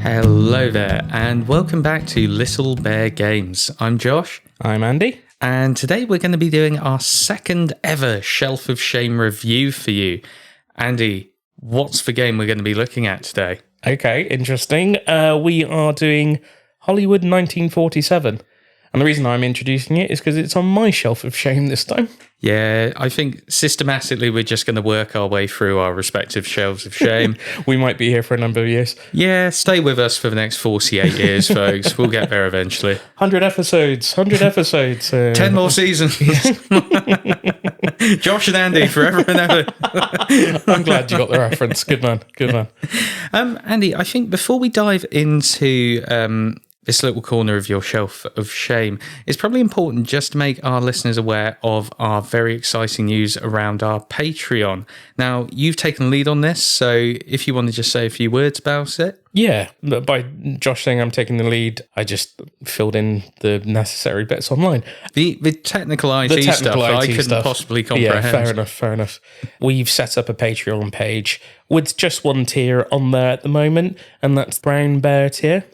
Hello there, and welcome back to Little Bear Games. I'm Josh. I'm Andy. And today we're going to be doing our second ever Shelf of Shame review for you. Andy, what's the game we're going to be looking at today? Okay, interesting. We are doing Hollywood 1947. And the reason I'm introducing it is because it's on my Shelf of Shame this time. Yeah, I think systematically we're just going to work our way through our respective Shelves of Shame. We might be here for a number of years. Yeah, stay with us for the next 48 years, folks. We'll get there eventually. 100 episodes. 10 more seasons. Josh and Andy, forever and ever. I'm glad you got the reference. Good man. Good man. Andy, I think before we dive into this little corner of your Shelf of Shame, it's probably important just to make our listeners aware of our very exciting news around our Patreon. Now, you've taken the lead on this, so if you want to just say a few words about it. Yeah, by Josh saying I'm taking the lead, I just filled in the necessary bits online. The technical IT stuff I couldn't possibly comprehend. Yeah, fair enough. We've set up a Patreon page with just one tier on there at the moment, and that's Brown Bear tier.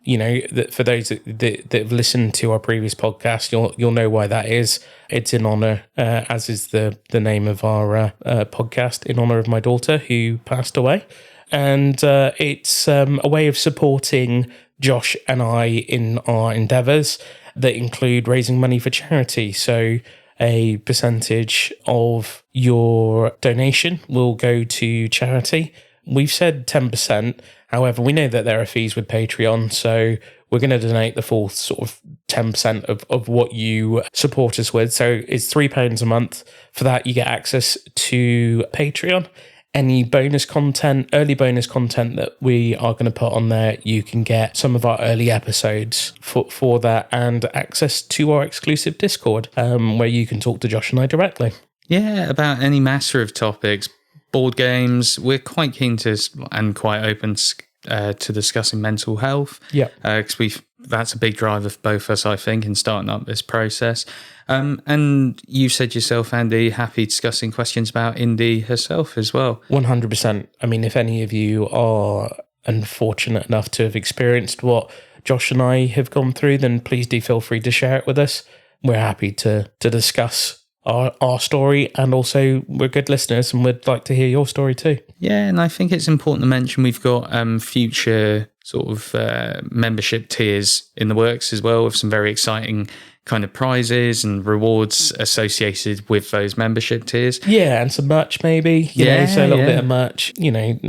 You know, that for those that have listened to our previous podcast, you'll know why that is. It's in honor, as is the name of our podcast, in honor of my daughter who passed away, and it's a way of supporting Josh and I in our endeavours that include raising money for charity. So a percentage of your donation will go to charity. We've said 10%. However, we know that there are fees with Patreon, so we're going to donate the full sort of 10% of what you support us with. So it's £3 a month. For that, you get access to Patreon. Any bonus content, early bonus content that we are going to put on there, you can get some of our early episodes for that, and access to our exclusive Discord, where you can talk to Josh and I directly. Yeah, about any matter of topics. Board games, we're quite keen to and quite open to discussing mental health. Yeah, because that's a big driver for both of us, I think, in starting up this process. And you said yourself, Andy, happy discussing questions about Indy herself as well. 100%. I mean, if any of you are unfortunate enough to have experienced what Josh and I have gone through, then please do feel free to share it with us. We're happy to discuss our story, and also we're good listeners and we'd like to hear your story too. Yeah, and I think it's important to mention we've got future sort of membership tiers in the works as well, with some very exciting kind of prizes and rewards associated with those membership tiers. Yeah, and some merch maybe. So a little bit of merch. You know,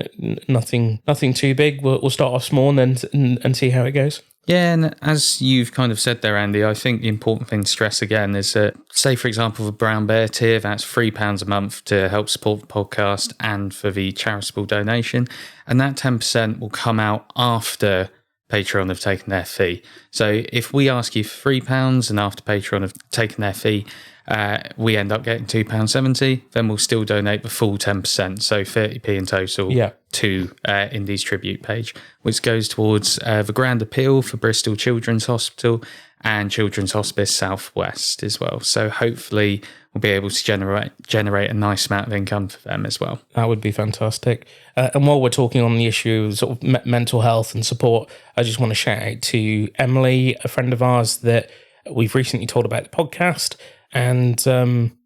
nothing too big. We'll start off small and see how it goes. Yeah, and as you've kind of said there, Andy, I think the important thing to stress again is that, say, for example, the Brown Bear tier, that's £3 a month to help support the podcast and for the charitable donation. And that 10% will come out after Patreon have taken their fee. So if we ask you for £3 and after Patreon have taken their fee, we end up getting £2.70, then we'll still donate the full 10%, so 30p in total to Indy's tribute page, which goes towards the Grand Appeal for Bristol Children's Hospital and Children's Hospice Southwest as well. So hopefully we'll be able to generate a nice amount of income for them as well. That would be fantastic. And while we're talking on the issue of sort of mental health and support, I just want to shout out to Emily, a friend of ours that we've recently told about the podcast. And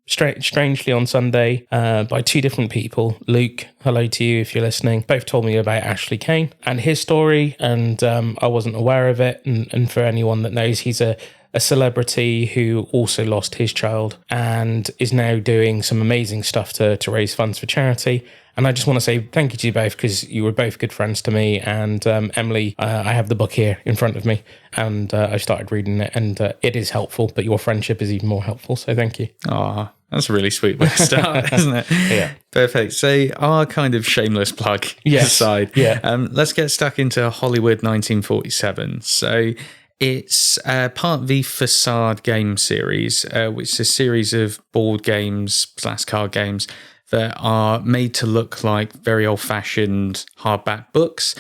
strangely on Sunday, by two different people, Luke, hello to you if you're listening, both told me about Ashley Kane and his story, and I wasn't aware of it. And for anyone that knows, he's a celebrity who also lost his child and is now doing some amazing stuff to raise funds for charity. And I just want to say thank you to you both, because you were both good friends to me. And Emily, I have the book here in front of me, and I started reading it, and it is helpful, but your friendship is even more helpful. So thank you. Oh, that's a really sweet way to start, isn't it? Yeah. Perfect. So our kind of shameless plug aside, let's get stuck into Hollywood 1947. So it's part of the Facade game series, which is a series of board games / card games that are made to look like very old-fashioned hardback books.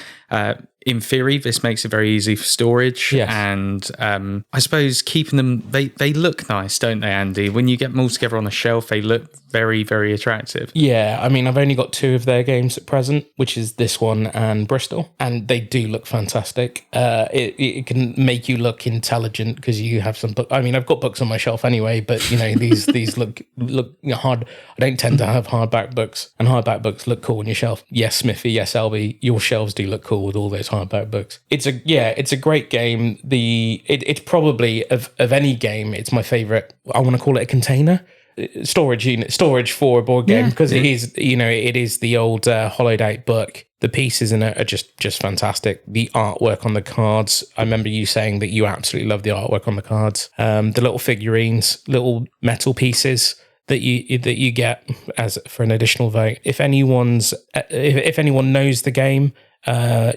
In theory, this makes it very easy for storage. Yes. And I suppose keeping them, they look nice, don't they, Andy? When you get them all together on a shelf, they look very, very attractive. Yeah, I mean, I've only got 2 of their games at present, which is this one and Bristol, and they do look fantastic. It can make you look intelligent because you have some book. I mean, I've got books on my shelf anyway, but you know, these look hard. I don't tend to have hardback books, and hardback books look cool on your shelf. Yes, Smithy. Yes, Albie. Your shelves do look cool with all those hardback books. It's a great game. It's probably of any game, it's my favorite. I want to call it a container. Storage for a board game, because it is the old hollowed out book. The pieces in it are just fantastic. The artwork on the cards, I remember you saying that you absolutely love the artwork on the cards. The little figurines, little metal pieces that you get as for an additional vote. If anyone knows the game,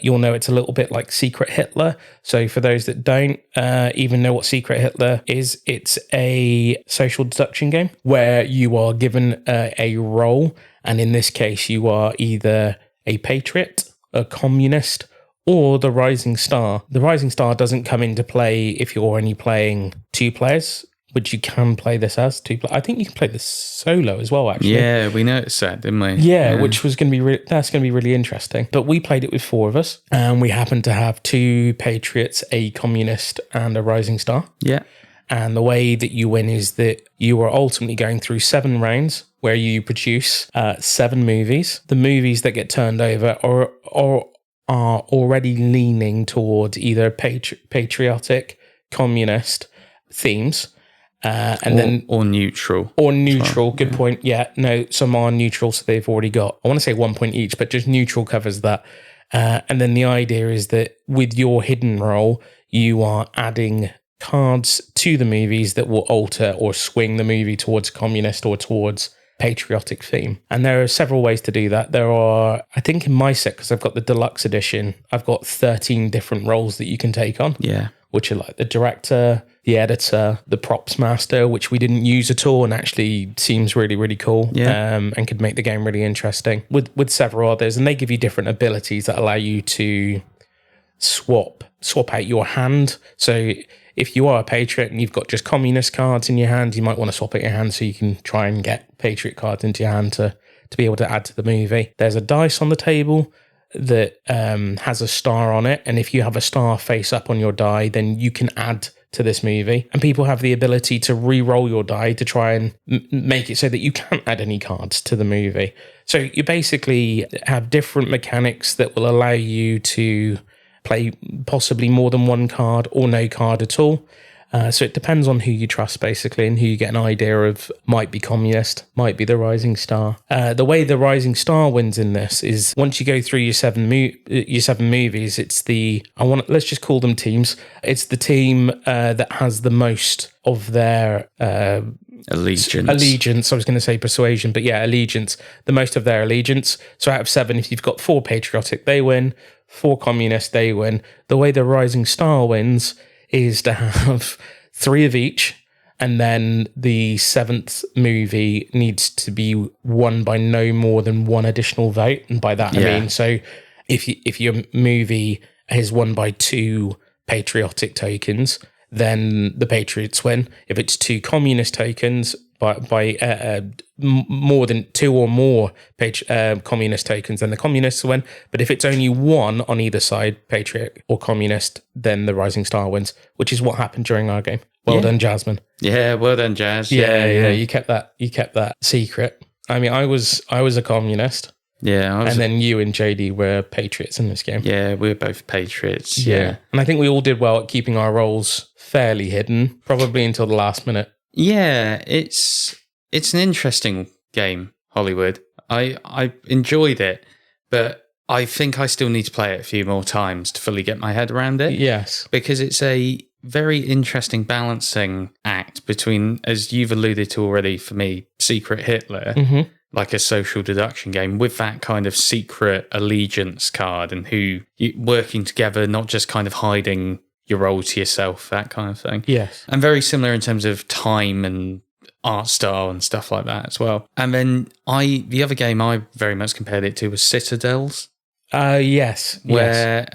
you'll know it's a little bit like Secret Hitler. So for those that don't even know what Secret Hitler is, it's a social deduction game where you are given a role, and in this case you are either a patriot, a communist, or the rising star. The rising star doesn't come into play if you're only playing 2 players, which you can play this as 2 players. I think you can play this solo as well, actually. Yeah, we noticed that, didn't we? Yeah, which was going to be that's going to be really interesting. But we played it with 4 of us, and we happened to have 2 patriots, a communist, and a rising star. Yeah. And the way that you win is that you are ultimately going through 7 rounds where you produce 7 movies. The movies that get turned over are already leaning towards either patriotic, communist themes. Or neutral. Or neutral, good point. Yeah, no, some are neutral, so they've already got, I want to say 1 point each, but just neutral covers that. And then the idea is that with your hidden role, you are adding cards to the movies that will alter or swing the movie towards communist or towards patriotic theme. And there are several ways to do that. There are, I think in my set, because I've got the deluxe edition, I've got 13 different roles that you can take on. Yeah. Which are like the director, the editor, the props master, which we didn't use at all and actually seems really, really cool. Yeah. And could make the game really interesting with several others. And they give you different abilities that allow you to swap out your hand. So if you are a patriot and you've got just communist cards in your hand, you might want to swap out your hand so you can try and get patriot cards into your hand to be able to add to the movie. There's a dice on the table that has a star on it, and if you have a star face up on your die, then you can add to this movie. And people have the ability to re-roll your die to try and make it so that you can't add any cards to the movie. So you basically have different mechanics that will allow you to play possibly more than one card or no card at all. So it depends on who you trust, basically, and who you get an idea of. Might be communist, might be the rising star. The way the rising star wins in this is once you go through your 7 movies, it's let's just call them teams. It's the team that has the most of their allegiance. I was going to say persuasion, but yeah, allegiance. The most of their allegiance. So out of 7, if you've got 4 patriotic, they win. 4 communist, they win. The way the rising star wins is to have 3 of each, and then the 7th movie needs to be won by no more than 1 additional vote. And by that, I mean, so if your movie is won by 2 patriotic tokens, then the patriots win. If it's 2 communist tokens, by more than 2 or more communist tokens, then the communists win. But if it's only 1 on either side, patriot or communist, then the rising star wins, which is what happened during our game. Well done, Jasmine. Yeah, well done, Jazz. Yeah. You kept that secret. I mean, I was a communist. Yeah, and then you and JD were patriots in this game. Yeah, we're both patriots. Yeah, and I think we all did well at keeping our roles fairly hidden, probably until the last minute. Yeah, it's an interesting game, Hollywood. I enjoyed it, but I think I still need to play it a few more times to fully get my head around it. Yes. Because it's a very interesting balancing act between, as you've alluded to already for me, Secret Hitler, like a social deduction game, with that kind of secret allegiance card and who working together, not just kind of hiding your role to yourself, that kind of thing. Yes. And very similar in terms of time and art style and stuff like that as well. And then the other game I very much compared it to was Citadels. Yes. Where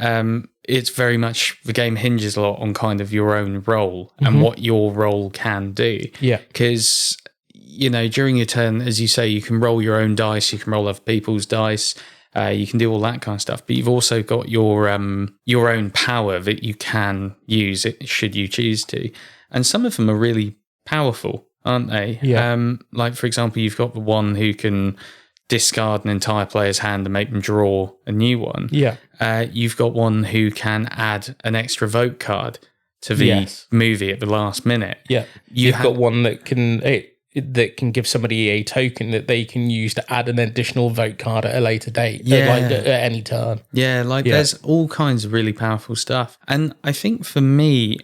it's very much, the game hinges a lot on kind of your own role and what your role can do. Yeah. Because, during your turn, as you say, you can roll your own dice, you can roll other people's dice, you can do all that kind of stuff. But you've also got your own power that you can use it should you choose to. And some of them are really powerful, aren't they? Yeah. Like, for example, you've got the one who can discard an entire player's hand and make them draw a new one. Yeah. You've got one who can add an extra vote card to the movie at the last minute. Yeah. You've got one that can give somebody a token that they can use to add an additional vote card at a later date. At any turn. Yeah, there's all kinds of really powerful stuff. And I think for me,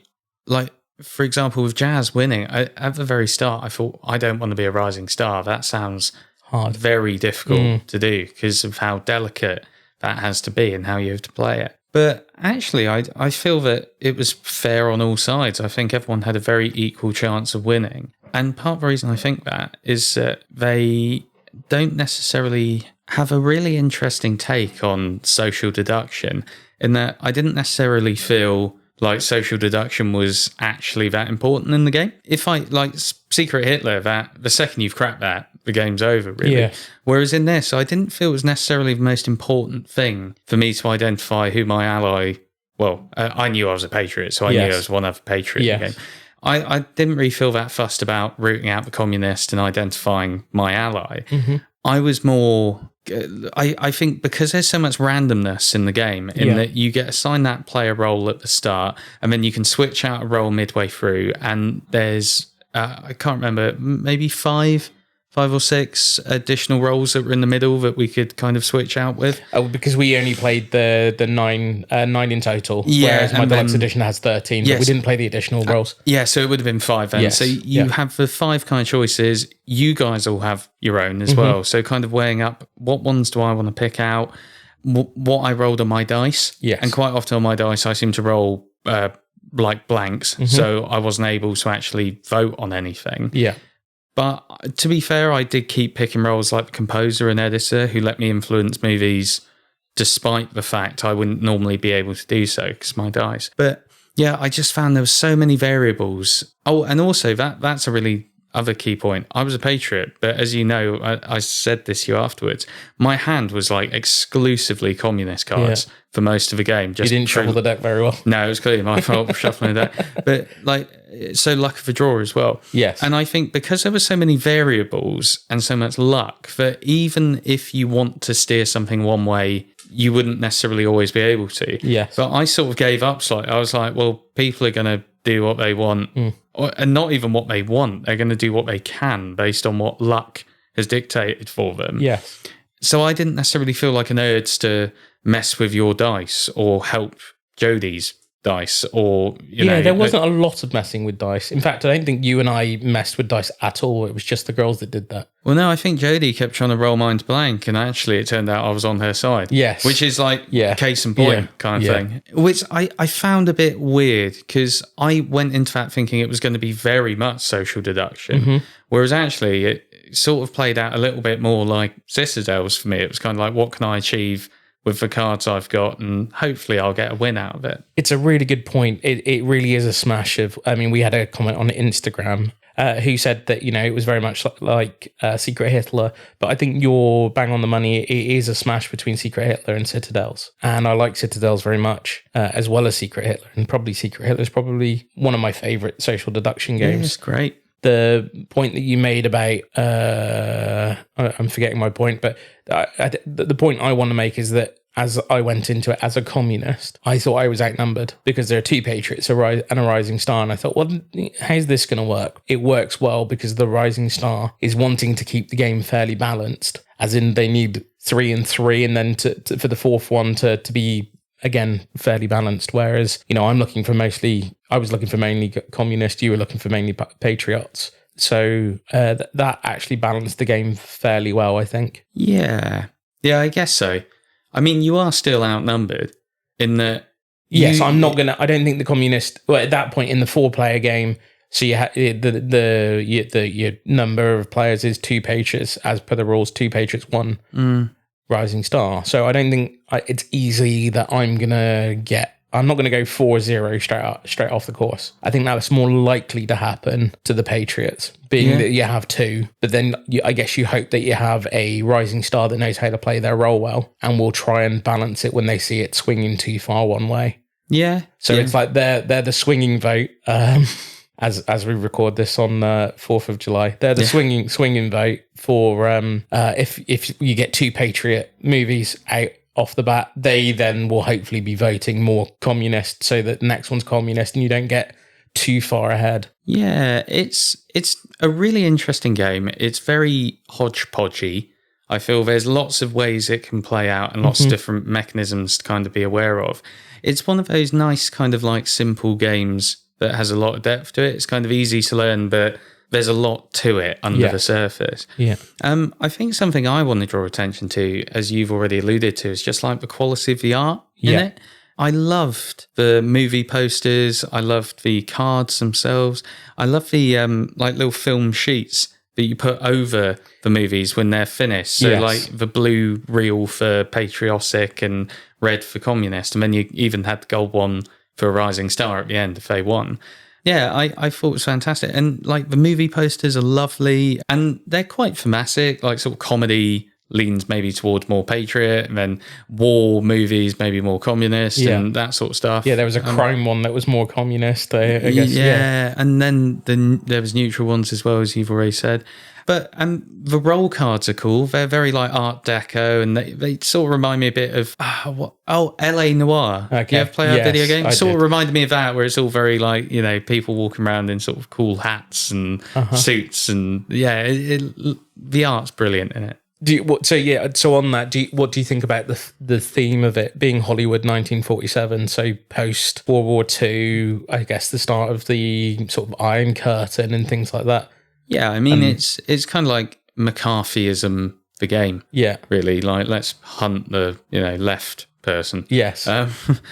like, for example, with Jazz winning, at the very start, I thought, I don't want to be a rising star. That sounds hard, very difficult to do because of how delicate that has to be and how you have to play it. But actually, I feel that it was fair on all sides. I think everyone had a very equal chance of winning. And part of the reason I think that is that they don't necessarily have a really interesting take on social deduction, in that I didn't necessarily feel like social deduction was actually that important in the game. If I, like Secret Hitler, that the second you've cracked that, the game's over, really. Yeah. Whereas in this, I didn't feel it was necessarily the most important thing for me to identify who my ally... Well, I knew I was a patriot, so I knew I was one other patriot in the game. I didn't really feel that fussed about rooting out the communist and identifying my ally. I was more... I think because there's so much randomness in the game, in that you get assigned that player role at the start, and then you can switch out a role midway through, and there's, I can't remember, maybe five or six additional roles that were in the middle that we could kind of switch out with. Oh, because we only played the nine in total, whereas my deluxe edition has 13, but we didn't play the additional roles. So it would have been 5 then. So you have the 5 kind of choices. You guys all have your own as well. So kind of weighing up, what ones do I want to pick out, what I rolled on my dice. And quite often on my dice, I seem to roll like blanks. So I wasn't able to actually vote on anything. But to be fair, I did keep picking roles like the composer and editor who let me influence movies despite the fact I wouldn't normally be able to do so because my dice. But yeah, I just found there were so many variables. Oh, and also that's a really other key point. I was a patriot, but as you know, I said this to you afterwards, my hand was like exclusively communist cards for most of the game. You didn't shuffle the deck very well. No, it was clearly my fault for shuffling the deck. But like, so luck of the draw as well. Yes. And I think because there were so many variables and so much luck, that even if you want to steer something one way, you wouldn't necessarily always be able to. Yes. But I sort of gave up slightly. I was like, well, people are going to do what they want, and not even what they want. They're going to do what they can based on what luck has dictated for them. Yes. So I didn't necessarily feel like an urge to mess with your dice or help Jodie's dice, or there wasn't a lot of messing with dice. In fact, I don't think you and I messed with dice at all. It was just the girls that did that. Well, no, I think Jodie kept trying to roll mine to blank, and actually it turned out I was on her side. Yes. Which is like case in point kind of thing. Which I found a bit weird, because I went into that thinking it was going to be very much social deduction, whereas actually it sort of played out a little bit more like Citadels for me. It was kind of like, what can I achieve with the cards I've got, and hopefully I'll get a win out of it. It's a really good point. It really is a smash of, I mean, we had a comment on Instagram who said that, it was very much like Secret Hitler, but I think you're bang on the money. It is a smash between Secret Hitler and Citadels. And I like Citadels very much, as well as Secret Hitler. And probably Secret Hitler is probably one of my favorite social deduction games. It's great. The point that you made about, I'm forgetting my point, but the point I want to make is that as I went into it as a communist, I thought I was outnumbered because there are 2 patriots and a rising star. And I thought, well, how's this going to work? It works well because the rising star is wanting to keep the game fairly balanced, as in they need 3 and 3, and then for the 4th one to be, again, fairly balanced. Whereas, I was looking for mainly communist, you were looking for mainly patriots. So that actually balanced the game fairly well, I think. Yeah, I guess so. I mean, you are still outnumbered in that. Yes, I don't think the communist, at that point in the 4-player game, So your number of players is 2 Patriots as per the rules. 2 Patriots, 1 Rising Star. So I don't think it's easy that I'm not going to go 4-0 straight off the course. I think that's more likely to happen to the Patriots, being that you have 2. But then I guess you hope that you have a Rising Star that knows how to play their role well and will try and balance it when they see it swinging too far one way. Yeah. So it's like they're the swinging vote. As we record this on 4th of July, they're the swinging vote for if you get 2 Patriot movies out off the bat, they then will hopefully be voting more communist, so that the next one's communist and you don't get too far ahead. Yeah, it's a really interesting game. It's very hodgepodgey. I feel there's lots of ways it can play out and lots of different mechanisms to kind of be aware of. It's one of those nice kind of like simple games that has a lot of depth to it. It's kind of easy to learn, but there's a lot to it under the surface. Yeah. I think something I want to draw attention to, as you've already alluded to, is just like the quality of the art in it. I loved the movie posters. I loved the cards themselves. I love the like little film sheets that you put over the movies when they're finished. So like the blue reel for patriotic and red for communist. And then you even had the gold one for a Rising Star at the end if they won. Yeah, I thought it was fantastic. And like the movie posters are lovely and they're quite thematic, like sort of comedy leans maybe towards more patriot, and then war movies maybe more communist and that sort of stuff. Yeah, there was a crime one that was more communist, I guess. Yeah, and then there was neutral ones as well, as you've already said. But the roll cards are cool. They're very like Art Deco, and they sort of remind me a bit of LA Noir. Okay. You ever play that video game? I Sort of did. reminded me of that, where it's all very like, you know, people walking around in sort of cool hats and suits, and the art's brilliant in it. So on that, what do you think about the theme of it being Hollywood 1947? So post World War II, I guess the start of the sort of Iron Curtain and things like that. Yeah, I mean it's kind of like McCarthyism, the game. Yeah, really, like let's hunt the left person. Yes.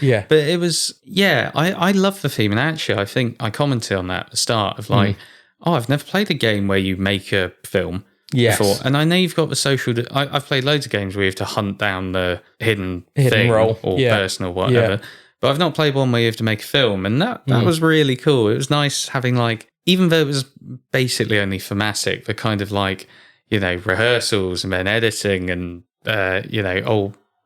Yeah, but it was I love the theme, and actually I think I commented on that at the start of like, I've never played a game where you make a film. Yes. Before. And I know you've got the social... I've played loads of games where you have to hunt down the hidden thing role or person or whatever. But I've not played one where you have to make a film. And that was really cool. It was nice having like... Even though it was basically only thematic, the kind of like, rehearsals and then editing and,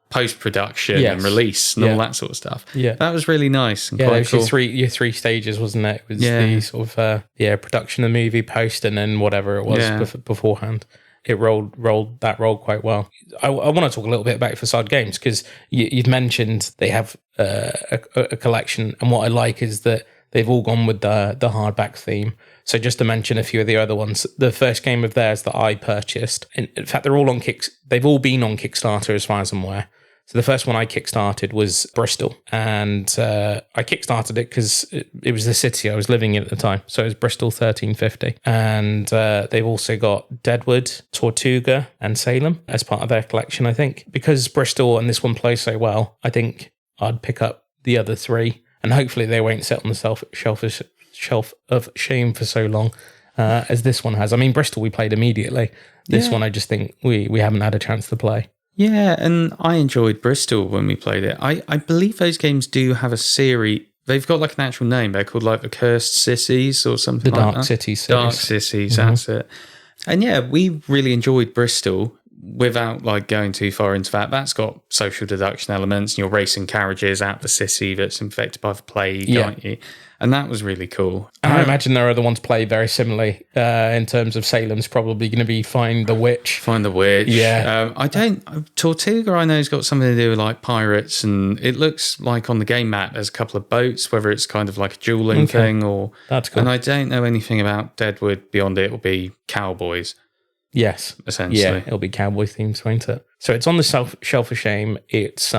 post-production and release and all that sort of stuff. Yeah. That was really nice and quite cool. Your three stages, wasn't it? It was the sort of production of the movie, post, and then whatever it was beforehand. It rolled quite well. I want to talk a little bit about Facade Games, because you'd mentioned they have a collection, and what I like is that they've all gone with the hardback theme. So just to mention a few of the other ones, the first game of theirs that I purchased, in fact, they've all been on Kickstarter as far as I'm aware. So the first one I kickstarted was Bristol, and I kickstarted it because it was the city I was living in at the time. So it was Bristol 1350. And they've also got Deadwood, Tortuga, and Salem as part of their collection, I think. Because Bristol and this one play so well, I think I'd pick up the other 3, and hopefully they won't sit on the shelf of shame for so long as this one has. I mean, Bristol we played immediately. This one I just think we haven't had a chance to play. Yeah, and I enjoyed Bristol when we played it. I believe those games do have a series. They've got like an actual name. They're called like the Cursed Cities or something like that. Dark City series. Dark Cities, that's it. And yeah, we really enjoyed Bristol without like going too far into that. That's got social deduction elements, and you're racing carriages out the city that's infected by the plague, aren't you? And that was really cool. And I imagine there are other ones played very similarly in terms of Salem's probably going to be Find the Witch. Find the Witch. Yeah. Tortuga I know has got something to do with like pirates, and it looks like on the game map there's a couple of boats, whether it's kind of like a dueling thing or... That's cool. And I don't know anything about Deadwood beyond it will be cowboys. Yes. Essentially. Yeah, it'll be cowboy themed, won't it? So it's on the shelf of shame. It's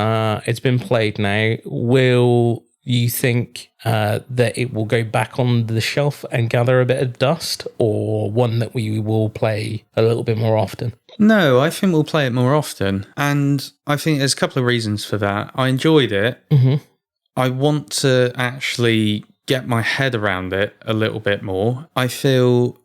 been played now. Will you think that it will go back on the shelf and gather a bit of dust, or one that we will play a little bit more often? No, I think we'll play it more often. And I think there's a couple of reasons for that. I enjoyed it. Mm-hmm. I want to actually get my head around it a little bit more. I feel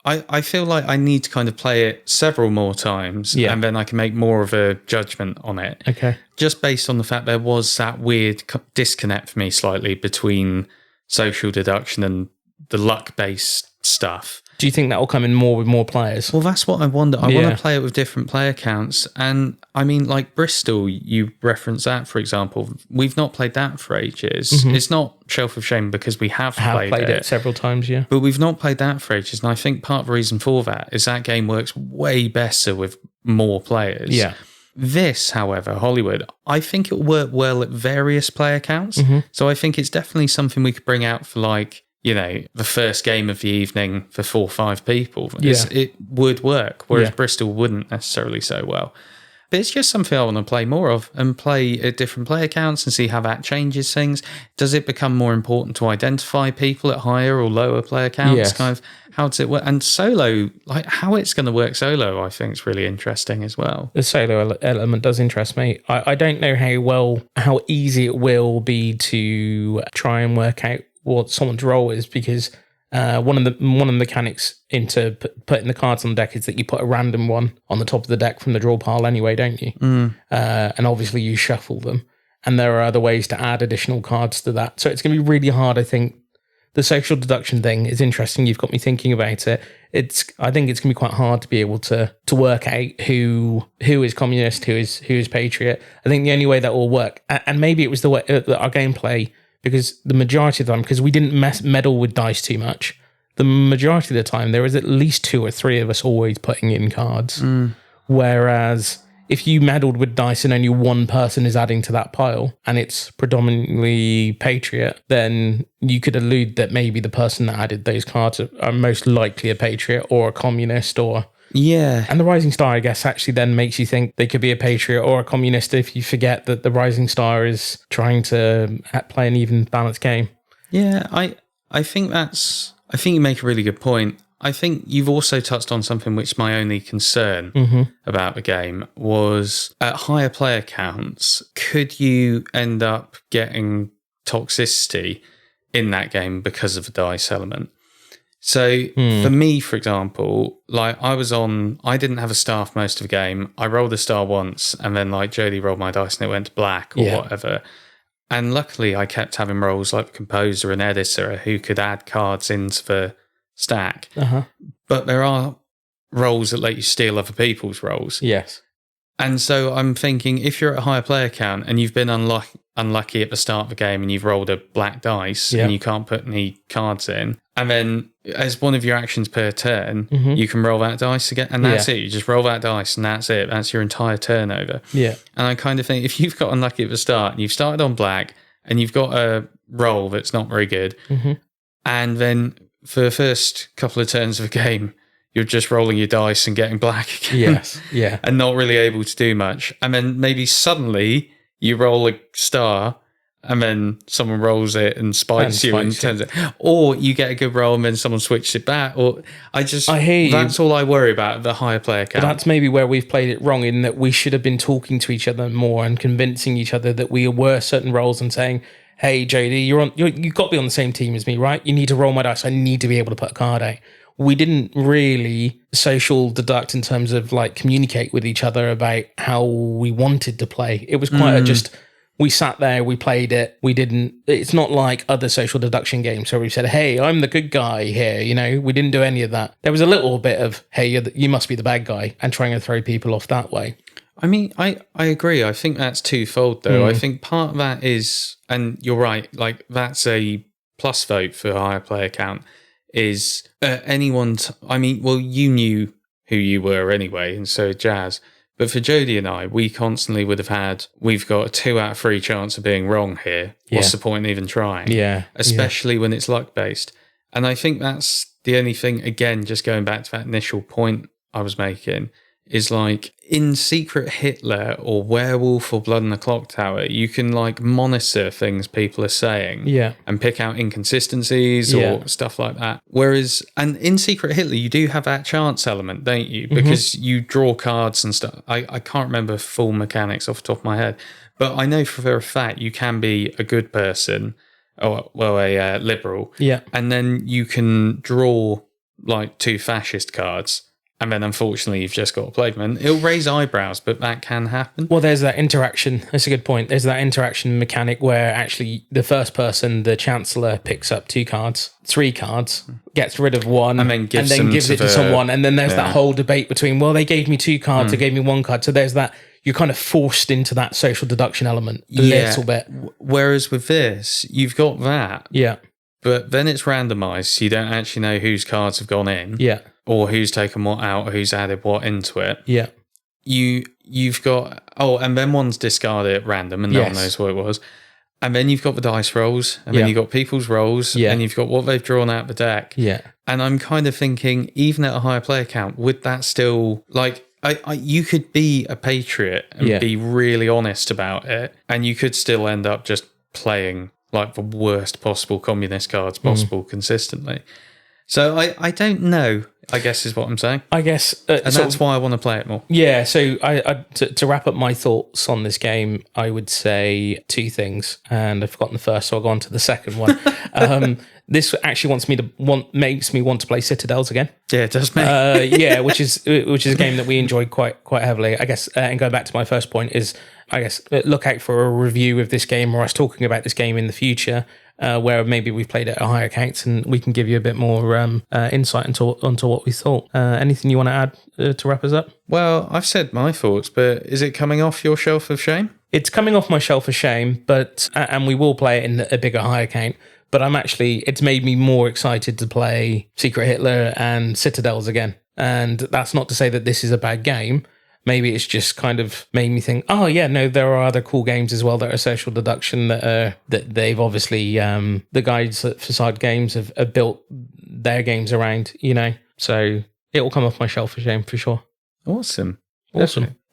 I feel like I need to kind of play it several more times, and then I can make more of a judgment on it. Okay. Just based on the fact there was that weird disconnect for me slightly between social deduction and the luck-based stuff. Do you think that will come in more with more players? Well, that's what I wonder. I want to play it with different player counts. And I mean, like Bristol, you reference that, for example. We've not played that for ages. Mm-hmm. It's not Shelf of Shame because we have played it several times, yeah. But we've not played that for ages. And I think part of the reason for that is that game works way better with more players. Yeah. This, however, Hollywood, I think it'll work well at various player counts. Mm-hmm. So I think it's definitely something we could bring out for like, you know, the first game of the evening for 4 or 5 people. It would work, whereas Bristol wouldn't necessarily so well. But it's just something I want to play more of and play at different player counts and see how that changes things. Does it become more important to identify people at higher or lower player counts? Yes. Kind of, how does it work? And solo, like how it's going to work solo, I think is really interesting as well. The solo element does interest me. I don't know how easy it will be to try and work out what someone's role is, because one of the mechanics into putting the cards on the deck is that you put a random one on the top of the deck from the draw pile anyway, don't you? And obviously you shuffle them, and there are other ways to add additional cards to that. So it's going to be really hard. I think the social deduction thing is interesting. You've got me thinking about it. I think it's going to be quite hard to be able to work out who is communist, who is patriot. I think the only way that will work, and maybe it was the way our gameplay. Because the majority of the time, because we didn't meddle with dice too much, the majority of the time there was at least 2 or 3 of us always putting in cards. Whereas if you meddled with dice and only one person is adding to that pile and it's predominantly patriot, then you could allude that maybe the person that added those cards are most likely a patriot or a communist or... Yeah. And the Rising Star, I guess, actually then makes you think they could be a patriot or a communist if you forget that the Rising Star is trying to play an even balanced game. Yeah, I think you make a really good point. I think you've also touched on something which my only concern about the game was at higher player counts, could you end up getting toxicity in that game because of the dice element? So for me, for example, like I didn't have a star for most of the game. I rolled a star once and then like Jodie rolled my dice and it went to black or whatever. And luckily I kept having roles like the composer and editor who could add cards into the stack. But there are roles that let you steal other people's roles. Yes. And so I'm thinking if you're at a higher player count and you've been unlucky at the start of the game and you've rolled a black dice and you can't put any cards in, and then as one of your actions per turn, you can roll that dice again, and that's it. You just roll that dice and that's it. That's your entire turnover. Yeah. And I kind of think if you've got unlucky at the start and you've started on black and you've got a roll that's not very good, and then for the first couple of turns of the game, you're just rolling your dice and getting black again. Yes, yeah. And not really able to do much. And then maybe suddenly you roll a star and then someone rolls it and spikes you and turns it. Or you get a good roll and then someone switches it back. Or I hear you. That's all I worry about, the higher player count. But that's maybe where we've played it wrong, in that we should have been talking to each other more and convincing each other that we were certain roles and saying, hey, JD, you've got to be on the same team as me, right? You need to roll my dice. I need to be able to put a card out. We didn't really social deduct in terms of like communicate with each other about how we wanted to play. It was quite we sat there, we played it. It's not like other social deduction games where we said, hey, I'm the good guy here. You know, we didn't do any of that. There was a little bit of, hey, you must be the bad guy, and trying to throw people off that way. I mean, I agree. I think that's twofold though. I think part of that is, and you're right, like that's a plus vote for a higher player count, is you knew who you were anyway, and so Jazz. But for Jodie and I, we constantly would have we've got a 2 out of 3 chance of being wrong here. What's the point in even trying? Yeah. Especially when it's luck-based. And I think that's the only thing, again, just going back to that initial point I was making, is like in Secret Hitler or Werewolf or Blood in the Clock Tower, you can like monitor things people are saying and pick out inconsistencies or stuff like that. Whereas, and in Secret Hitler, you do have that chance element, don't you? Because you draw cards and stuff. I can't remember full mechanics off the top of my head, but I know for a fact you can be a good person a liberal. Yeah. And then you can draw like 2 fascist cards. And then unfortunately you've just got a playman. It'll raise eyebrows, but that can happen. Well, there's that interaction. That's a good point. There's that interaction mechanic where actually the first person, the Chancellor, picks up 2 cards, 3 cards, gets rid of one, and then gives it to someone. And then there's that whole debate between, well, they gave me 2 cards, they gave me 1 card. So there's that, you're kind of forced into that social deduction element a little bit. Whereas with this, you've got that. Yeah. But then it's randomized, so you don't actually know whose cards have gone in. Yeah. Or who's taken what out, or who's added what into it. Yeah. You've got and then one's discarded at random and no one knows what it was. And then you've got the dice rolls, and then you've got people's rolls, and you've got what they've drawn out the deck. Yeah. And I'm kind of thinking, even at a higher player count, would that still like you could be a patriot and be really honest about it, and you could still end up just playing like the worst possible communist cards possible consistently. So I don't know, I guess is what I'm saying. I guess. And that's why I want to play it more. Yeah, so to wrap up my thoughts on this game, I would say 2 things. And I've forgotten the first, so I'll go on to the second one. This actually makes me want to play Citadels again. Yeah, it does, mate. Which is a game that we enjoyed quite heavily. I guess, and going back to my first point is, I guess, look out for a review of this game or us talking about this game in the future. Where maybe we've played it at higher counts and we can give you a bit more insight onto what we thought. Anything you want to add to wrap us up? Well, I've said my thoughts, but is it coming off your shelf of shame? It's coming off my shelf of shame, but and we will play it in a bigger higher count. But it's made me more excited to play Secret Hitler and Citadels again. And that's not to say that this is a bad game. Maybe it's just kind of made me think, oh yeah, no, there are other cool games as well that are social deduction that they've obviously the guys at Facade Games have built their games around, So it will come off my shelf of shame for sure. Awesome.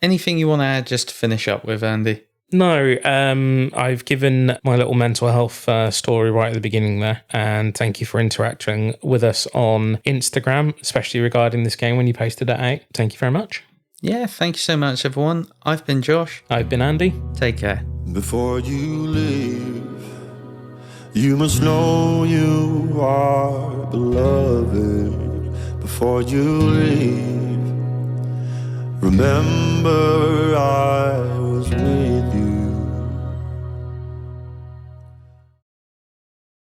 Anything you want to add just to finish up with, Andy? No, I've given my little mental health story right at the beginning there, and thank you for interacting with us on Instagram, especially regarding this game when you posted it out. Thank you very much. Yeah, thank you so much, everyone. I've been Josh. I've been Andy. Take care. Before you leave, you must know you are beloved. Before you leave, remember